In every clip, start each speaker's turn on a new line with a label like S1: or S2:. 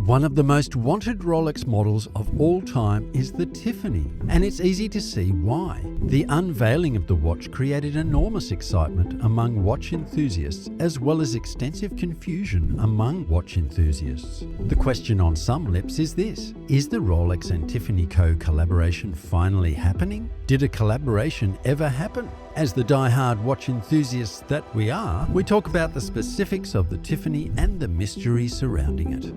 S1: One of the most wanted Rolex models of all time is the Tiffany, and it's easy to see why. The unveiling of the watch created enormous excitement among watch enthusiasts, as well as extensive confusion among watch enthusiasts. The question on some lips is this: is the Rolex and Tiffany Co collaboration finally happening? Did a collaboration ever happen? As the die-hard watch enthusiasts that we are, we talk about the specifics of the Tiffany and the mystery surrounding it.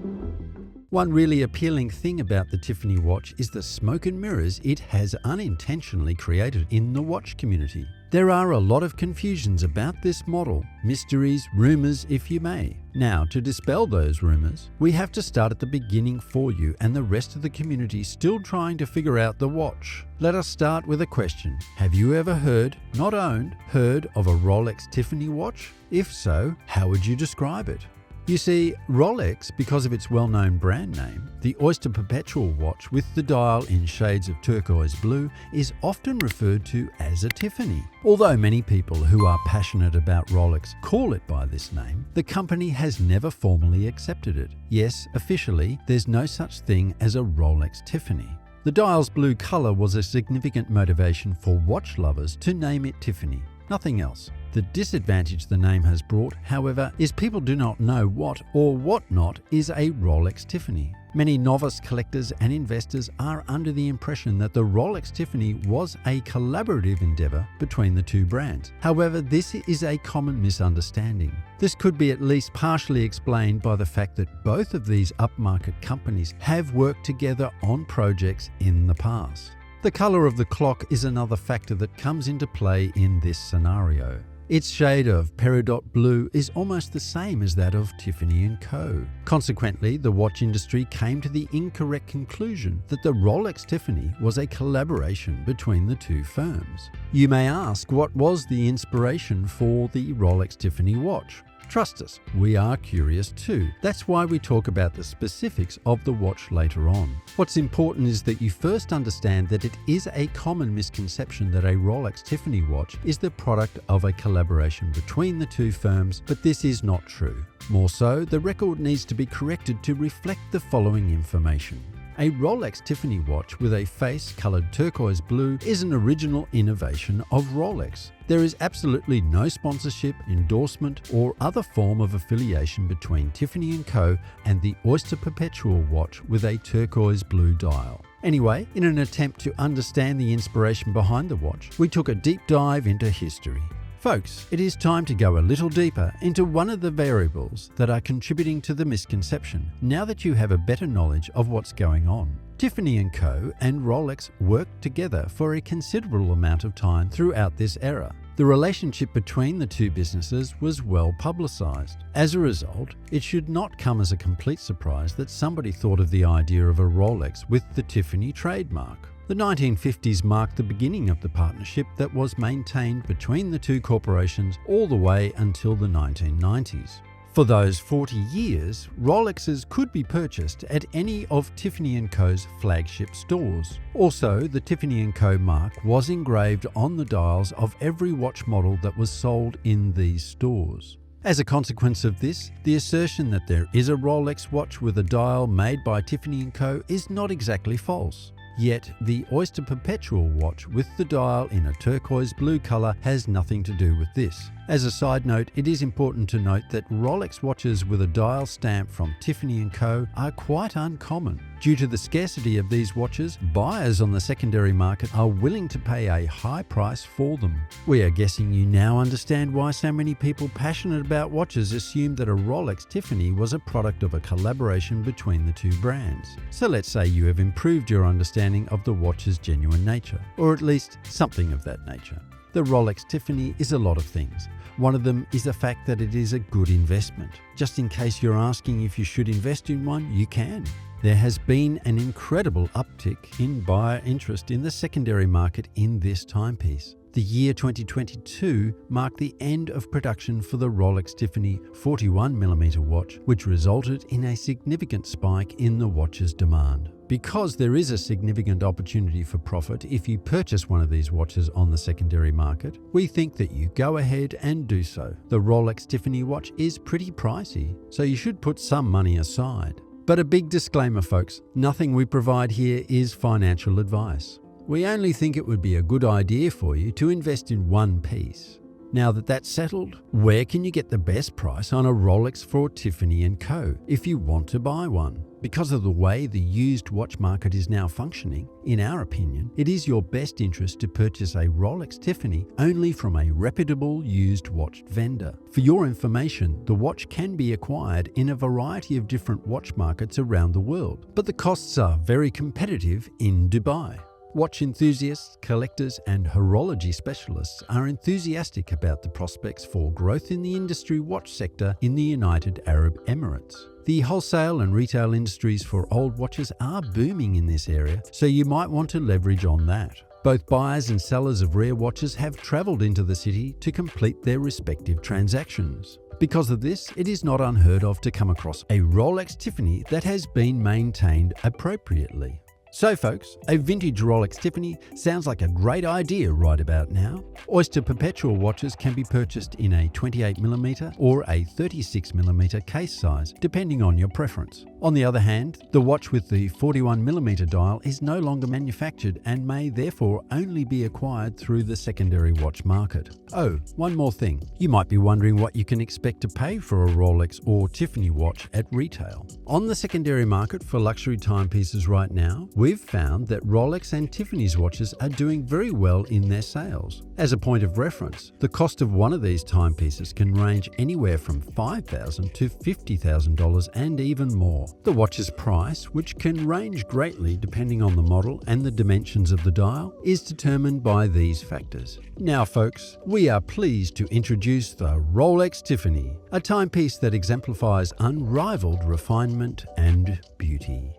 S1: One really appealing thing about the Tiffany watch is the smoke and mirrors it has unintentionally created in the watch community. There are a lot of confusions about this model, mysteries, rumors if you may. Now, to dispel those rumors, we have to start at the beginning for you and the rest of the community still trying to figure out the watch. Let us start with a question. Have you ever heard of a Rolex Tiffany watch? If so, how would you describe it? You see, Rolex, because of its well-known brand name, the Oyster Perpetual watch with the dial in shades of turquoise blue is often referred to as a Tiffany. Although many people who are passionate about Rolex call it by this name, the company has never formally accepted it. Yes, officially, there's no such thing as a Rolex Tiffany. The dial's blue color was a significant motivation for watch lovers to name it Tiffany. Nothing else. The disadvantage the name has brought, however, is people do not know what or what not is a Rolex Tiffany. Many novice collectors and investors are under the impression that the Rolex Tiffany was a collaborative endeavor between the two brands. However, this is a common misunderstanding. This could be at least partially explained by the fact that both of these upmarket companies have worked together on projects in the past. The color of the clock is another factor that comes into play in this scenario. Its shade of peridot blue is almost the same as that of Tiffany Co. Consequently, the watch industry came to the incorrect conclusion that the Rolex Tiffany was a collaboration between the two firms. You may ask, what was the inspiration for the Rolex Tiffany watch? Trust us, we are curious too. That's why we talk about the specifics of the watch later on. What's important is that you first understand that it is a common misconception that a Rolex Tiffany watch is the product of a collaboration between the two firms, but this is not true. More so, the record needs to be corrected to reflect the following information. A Rolex Tiffany watch with a face colored turquoise blue is an original innovation of Rolex. There is absolutely no sponsorship, endorsement, or other form of affiliation between Tiffany Co. and the Oyster Perpetual watch with a turquoise blue dial. Anyway, in an attempt to understand the inspiration behind the watch, we took a deep dive into history. Folks, it is time to go a little deeper into one of the variables that are contributing to the misconception now that you have a better knowledge of what's going on. Tiffany & Co. and Rolex worked together for a considerable amount of time throughout this era. The relationship between the two businesses was well publicized. As a result, it should not come as a complete surprise that somebody thought of the idea of a Rolex with the Tiffany trademark. The 1950s marked the beginning of the partnership that was maintained between the two corporations all the way until the 1990s. For those 40 years, Rolexes could be purchased at any of Tiffany & Co.'s flagship stores. Also, the Tiffany & Co. mark was engraved on the dials of every watch model that was sold in these stores. As a consequence of this, the assertion that there is a Rolex watch with a dial made by Tiffany & Co. is not exactly false. Yet, the Oyster Perpetual watch with the dial in a turquoise blue color has nothing to do with this. As a side note, it is important to note that Rolex watches with a dial stamp from Tiffany & Co. are quite uncommon. Due to the scarcity of these watches, buyers on the secondary market are willing to pay a high price for them. We are guessing you now understand why so many people passionate about watches assumed that a Rolex Tiffany was a product of a collaboration between the two brands. So let's say you have improved your understanding of the watch's genuine nature, or at least something of that nature. The Rolex Tiffany is a lot of things. One of them is the fact that it is a good investment. Just in case you're asking if you should invest in one, you can. There has been an incredible uptick in buyer interest in the secondary market in this timepiece. The year 2022 marked the end of production for the Rolex Tiffany 41mm watch, which resulted in a significant spike in the watch's demand. Because there is a significant opportunity for profit if you purchase one of these watches on the secondary market, we think that you go ahead and do so. The Rolex Tiffany watch is pretty pricey, so you should put some money aside. But a big disclaimer, folks, nothing we provide here is financial advice. We only think it would be a good idea for you to invest in one piece. Now that that's settled, where can you get the best price on a Rolex for Tiffnay Co if you want to buy one? Because of the way the used watch market is now functioning, in our opinion, it is your best interest to purchase a Rolex Tiffnay only from a reputable used watch vendor. For your information, the watch can be acquired in a variety of different watch markets around the world, but the costs are very competitive in Dubai. Watch enthusiasts, collectors, and horology specialists are enthusiastic about the prospects for growth in the industry watch sector in the United Arab Emirates. The wholesale and retail industries for old watches are booming in this area, so you might want to leverage on that. Both buyers and sellers of rare watches have traveled into the city to complete their respective transactions. Because of this, it is not unheard of to come across a Rolex Tiffnay that has been maintained appropriately. So folks, a vintage Rolex Tiffnay sounds like a great idea right about now. Oyster Perpetual watches can be purchased in a 28mm or a 36mm case size, depending on your preference. On the other hand, the watch with the 41mm dial is no longer manufactured and may therefore only be acquired through the secondary watch market. Oh, one more thing. You might be wondering what you can expect to pay for a Rolex or Tiffnay watch at retail. On the secondary market for luxury timepieces right now, we've found that Rolex and Tiffany's watches are doing very well in their sales. As a point of reference, the cost of one of these timepieces can range anywhere from $5,000 to $50,000 and even more. The watch's price, which can range greatly depending on the model and the dimensions of the dial, is determined by these factors. Now folks, we are pleased to introduce the Rolex Tiffnay, a timepiece that exemplifies unrivaled refinement and beauty.